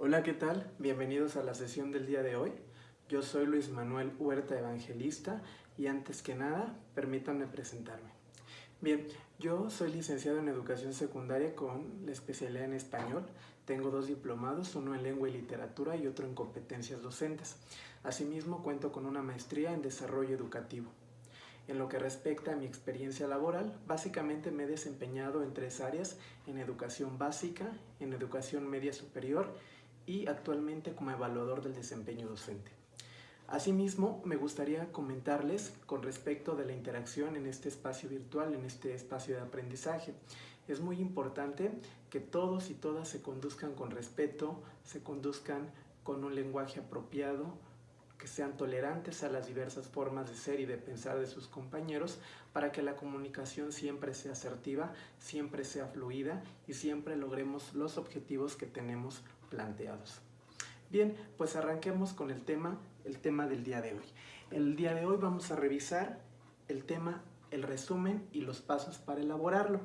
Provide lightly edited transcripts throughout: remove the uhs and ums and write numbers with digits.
Hola, ¿qué tal? Bienvenidos a la sesión del día de hoy. Yo soy Luis Manuel Huerta Evangelista y antes que nada, permítanme presentarme. Bien, yo soy licenciado en Educación Secundaria con la especialidad en Español. Tengo 2 diplomados, uno en Lengua y Literatura y otro en Competencias Docentes. Asimismo, cuento con una maestría en Desarrollo Educativo. En lo que respecta a mi experiencia laboral, básicamente me he desempeñado en 3 áreas: en educación básica, en educación media superior y actualmente como evaluador del desempeño docente. Asimismo, me gustaría comentarles con respecto de la interacción en este espacio virtual, en este espacio de aprendizaje. Es muy importante que todos y todas se conduzcan con respeto, se conduzcan con un lenguaje apropiado, que sean tolerantes a las diversas formas de ser y de pensar de sus compañeros, para que la comunicación siempre sea asertiva, siempre sea fluida y siempre logremos los objetivos que tenemos planteados. Bien, pues arranquemos con el tema del día de hoy. El día de hoy vamos a revisar el tema, el resumen y los pasos para elaborarlo.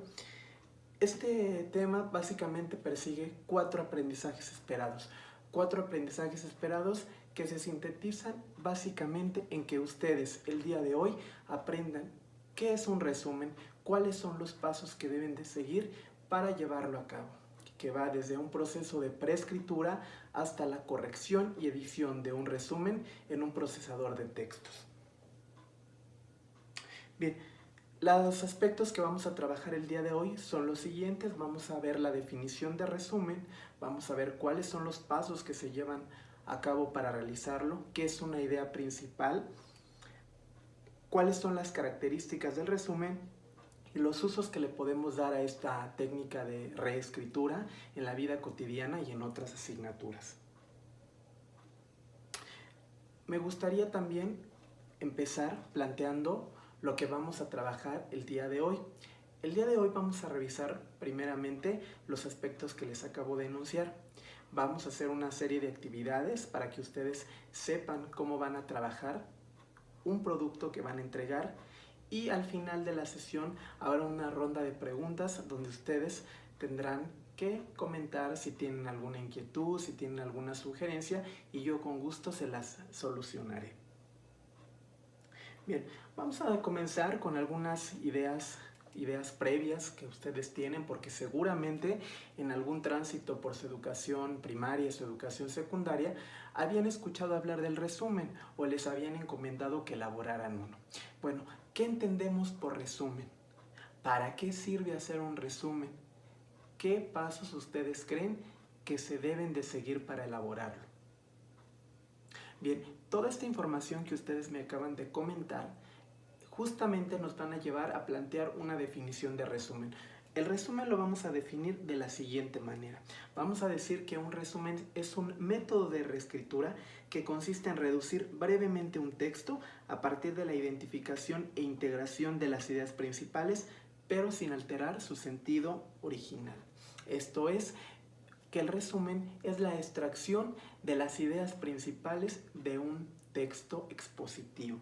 Este tema básicamente persigue 4 aprendizajes esperados. 4 aprendizajes esperados que se sintetizan básicamente en que ustedes el día de hoy aprendan qué es un resumen, cuáles son los pasos que deben de seguir para llevarlo a cabo, que va desde un proceso de preescritura hasta la corrección y edición de un resumen en un procesador de textos. Bien, los aspectos que vamos a trabajar el día de hoy son los siguientes. Vamos a ver la definición de resumen, vamos a ver cuáles son los pasos que se llevan a cabo para realizarlo, qué es una idea principal, cuáles son las características del resumen y los usos que le podemos dar a esta técnica de reescritura en la vida cotidiana y en otras asignaturas. Me gustaría también empezar planteando lo que vamos a trabajar el día de hoy. El día de hoy vamos a revisar primeramente los aspectos que les acabo de enunciar. Vamos a hacer una serie de actividades para que ustedes sepan cómo van a trabajar un producto que van a entregar, y al final de la sesión habrá una ronda de preguntas donde ustedes tendrán que comentar si tienen alguna inquietud, si tienen alguna sugerencia, y yo con gusto se las solucionaré. Bien, vamos a comenzar con algunas ideas previas que ustedes tienen, porque seguramente en algún tránsito por su educación primaria, su educación secundaria, habían escuchado hablar del resumen o les habían encomendado que elaboraran uno. Bueno, ¿qué entendemos por resumen? ¿Para qué sirve hacer un resumen? ¿Qué pasos ustedes creen que se deben de seguir para elaborarlo? Bien, toda esta información que ustedes me acaban de comentar justamente nos van a llevar a plantear una definición de resumen. El resumen lo vamos a definir de la siguiente manera. Vamos a decir que un resumen es un método de reescritura que consiste en reducir brevemente un texto a partir de la identificación e integración de las ideas principales, pero sin alterar su sentido original. Esto es, que el resumen es la extracción de las ideas principales de un texto expositivo.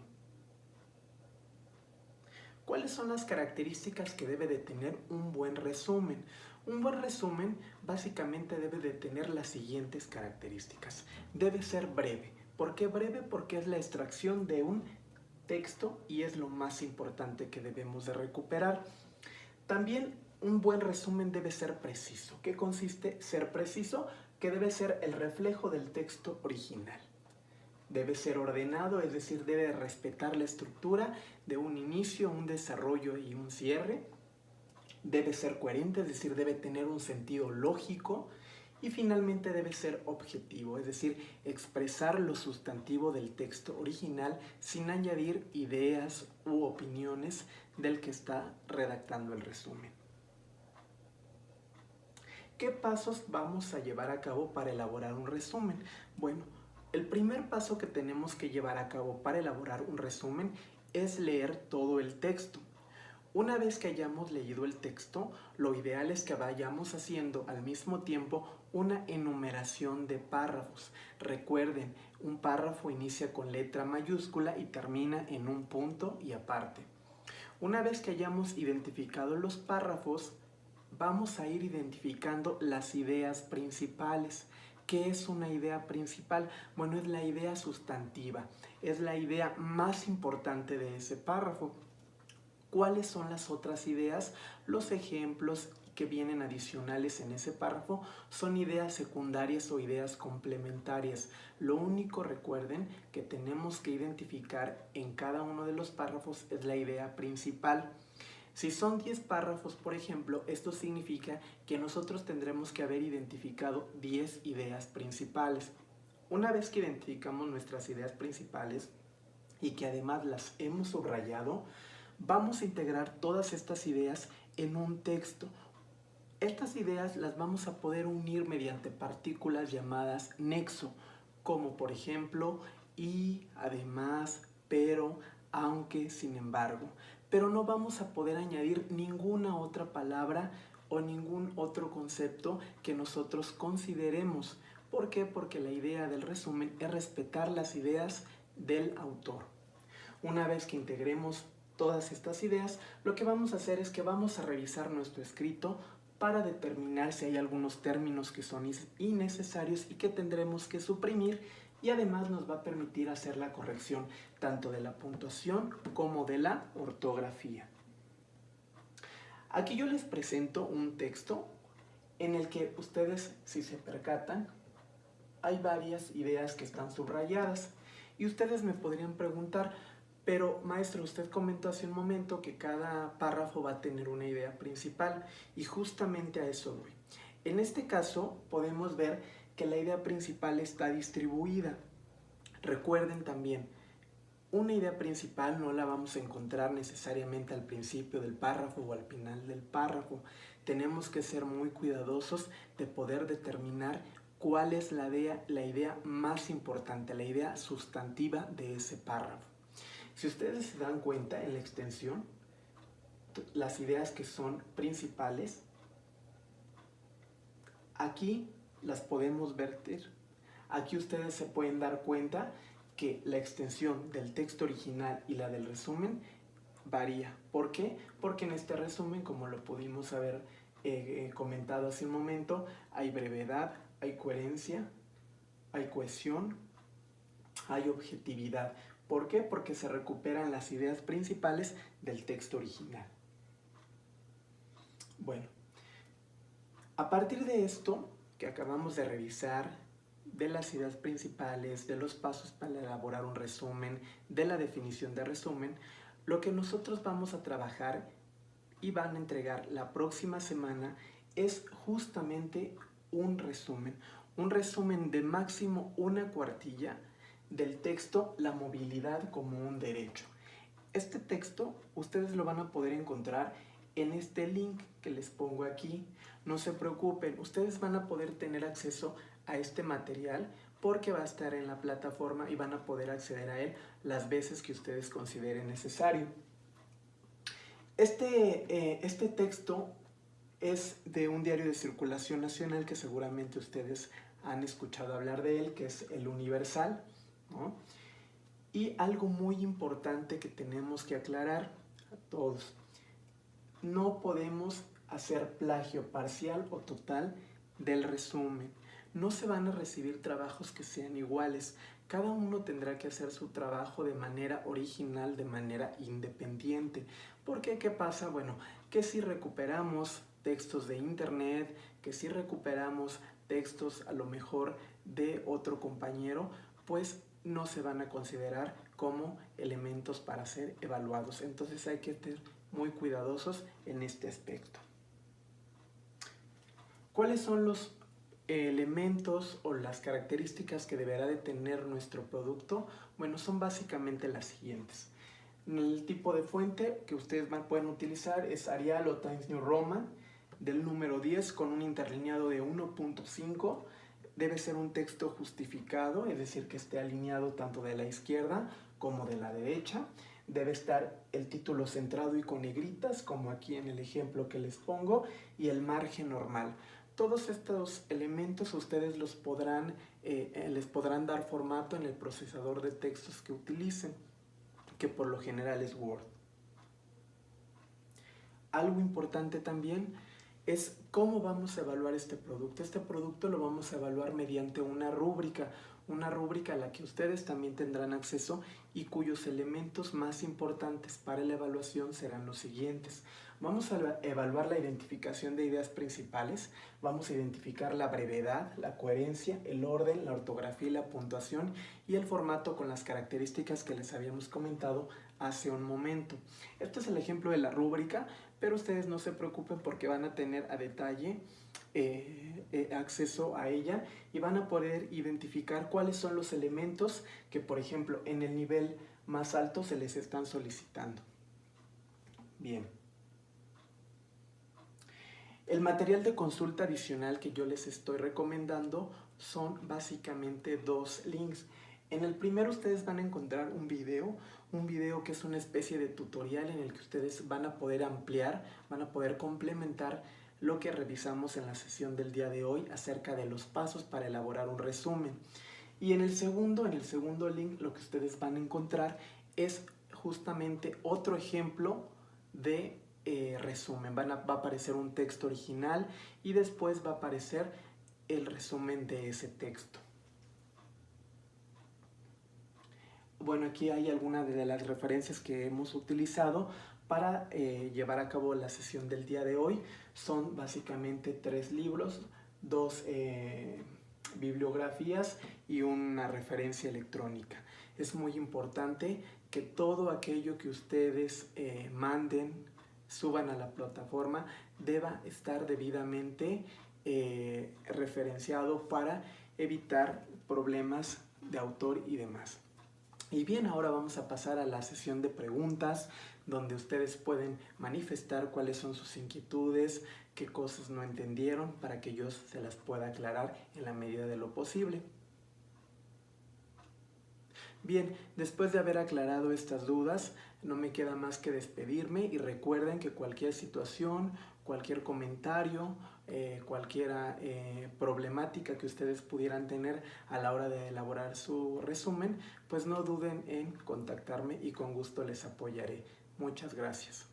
¿Cuáles son las características que debe de tener un buen resumen? Un buen resumen básicamente debe de tener las siguientes características. Debe ser breve. ¿Por qué breve? Porque es la extracción de un texto y es lo más importante que debemos de recuperar. También un buen resumen debe ser preciso. ¿Qué consiste ser preciso? Que debe ser el reflejo del texto original. Debe ser ordenado, es decir, debe respetar la estructura de un inicio, un desarrollo y un cierre. Debe ser coherente, es decir, debe tener un sentido lógico. Y finalmente debe ser objetivo, es decir, expresar lo sustantivo del texto original sin añadir ideas u opiniones del que está redactando el resumen. ¿Qué pasos vamos a llevar a cabo para elaborar un resumen? Bueno, el primer paso que tenemos que llevar a cabo para elaborar un resumen es leer todo el texto. Una vez que hayamos leído el texto, lo ideal es que vayamos haciendo al mismo tiempo una enumeración de párrafos. Recuerden, un párrafo inicia con letra mayúscula y termina en un punto y aparte. Una vez que hayamos identificado los párrafos, vamos a ir identificando las ideas principales. ¿Qué es una idea principal? Bueno, es la idea sustantiva, es la idea más importante de ese párrafo. ¿Cuáles son las otras ideas? Los ejemplos que vienen adicionales en ese párrafo son ideas secundarias o ideas complementarias. Lo único, recuerden, que tenemos que identificar en cada uno de los párrafos es la idea principal. Si son 10 párrafos, por ejemplo, esto significa que nosotros tendremos que haber identificado 10 ideas principales. Una vez que identificamos nuestras ideas principales y que además las hemos subrayado, vamos a integrar todas estas ideas en un texto. Estas ideas las vamos a poder unir mediante partículas llamadas nexo, como por ejemplo y, además, pero, aunque, sin embargo. Pero no vamos a poder añadir ninguna otra palabra o ningún otro concepto que nosotros consideremos. ¿Por qué? Porque la idea del resumen es respetar las ideas del autor. Una vez que integremos todas estas ideas, lo que vamos a hacer es que vamos a revisar nuestro escrito para determinar si hay algunos términos que son innecesarios y que tendremos que suprimir, y además nos va a permitir hacer la corrección tanto de la puntuación como de la ortografía. Aquí yo les presento un texto en el que ustedes, si se percatan, hay varias ideas que están subrayadas y ustedes me podrían preguntar: pero maestro, usted comentó hace un momento que cada párrafo va a tener una idea principal, y justamente a eso voy. En este caso podemos ver que la idea principal está distribuida. Recuerden también, una idea principal no la vamos a encontrar necesariamente al principio del párrafo o al final del párrafo. Tenemos que ser muy cuidadosos de poder determinar cuál es la idea más importante, la idea sustantiva de ese párrafo. Si ustedes se dan cuenta en la extensión, las ideas que son principales, aquí las podemos verter. Aquí ustedes se pueden dar cuenta que la extensión del texto original y la del resumen varía. ¿Por qué? Porque en este resumen, como lo pudimos haber comentado hace un momento, hay brevedad, hay coherencia, hay cohesión, hay objetividad. ¿Por qué? Porque se recuperan las ideas principales del texto original. Bueno, a partir de esto que acabamos de revisar, de las ideas principales, de los pasos para elaborar un resumen, de la definición de resumen, lo que nosotros vamos a trabajar y van a entregar la próxima semana es justamente un resumen de máximo una cuartilla del texto La movilidad como un derecho. Este texto ustedes lo van a poder encontrar en este link que les pongo aquí. No se preocupen, ustedes van a poder tener acceso a este material porque va a estar en la plataforma y van a poder acceder a él las veces que ustedes consideren necesario. Este texto es de un diario de circulación nacional que seguramente ustedes han escuchado hablar de él, que es El Universal, ¿no? Y algo muy importante que tenemos que aclarar a todos: no podemos hacer plagio parcial o total del resumen. No se van a recibir trabajos que sean iguales. Cada uno tendrá que hacer su trabajo de manera original, de manera independiente. ¿Por qué? ¿Qué pasa? Bueno, que si recuperamos textos de internet, que si recuperamos textos a lo mejor de otro compañero, pues no se van a considerar como elementos para ser evaluados. Entonces hay que ser muy cuidadosos en este aspecto. ¿Cuáles son los elementos o las características que deberá de tener nuestro producto? Bueno, son básicamente las siguientes. El tipo de fuente que ustedes pueden utilizar es Arial o Times New Roman del número 10 con un interlineado de 1.5. Debe ser un texto justificado, es decir, que esté alineado tanto de la izquierda como de la derecha. Debe estar el título centrado y con negritas, como aquí en el ejemplo que les pongo, y el margen normal. Todos estos elementos ustedes les podrán dar formato en el procesador de textos que utilicen, que por lo general es Word. Algo importante también es cómo vamos a evaluar este producto. Este producto lo vamos a evaluar mediante una rúbrica a la que ustedes también tendrán acceso y cuyos elementos más importantes para la evaluación serán los siguientes. Vamos a evaluar la identificación de ideas principales, vamos a identificar la brevedad, la coherencia, el orden, la ortografía y la puntuación y el formato con las características que les habíamos comentado hace un momento. Este es el ejemplo de la rúbrica, pero ustedes no se preocupen porque van a tener a detalle acceso a ella y van a poder identificar cuáles son los elementos que, por ejemplo, en el nivel más alto se les están solicitando. Bien. El material de consulta adicional que yo les estoy recomendando son básicamente 2 links. En el primero ustedes van a encontrar un video que es una especie de tutorial en el que ustedes van a poder ampliar, van a poder complementar lo que revisamos en la sesión del día de hoy acerca de los pasos para elaborar un resumen. Y en el segundo link lo que ustedes van a encontrar es justamente otro ejemplo de resumen. Va a aparecer un texto original y después va a aparecer el resumen de ese texto. Bueno, aquí hay algunas de las referencias que hemos utilizado para llevar a cabo la sesión del día de hoy. Son básicamente 3 libros, 2 bibliografías y una referencia electrónica. Es muy importante que todo aquello que ustedes manden, suban a la plataforma, deba estar debidamente referenciado para evitar problemas de autor y demás. Y bien, ahora vamos a pasar a la sesión de preguntas, donde ustedes pueden manifestar cuáles son sus inquietudes, qué cosas no entendieron, para que yo se las pueda aclarar en la medida de lo posible. Bien, después de haber aclarado estas dudas, no me queda más que despedirme y recuerden que cualquier situación, cualquier comentario, cualquier problemática que ustedes pudieran tener a la hora de elaborar su resumen, pues no duden en contactarme y con gusto les apoyaré. Muchas gracias.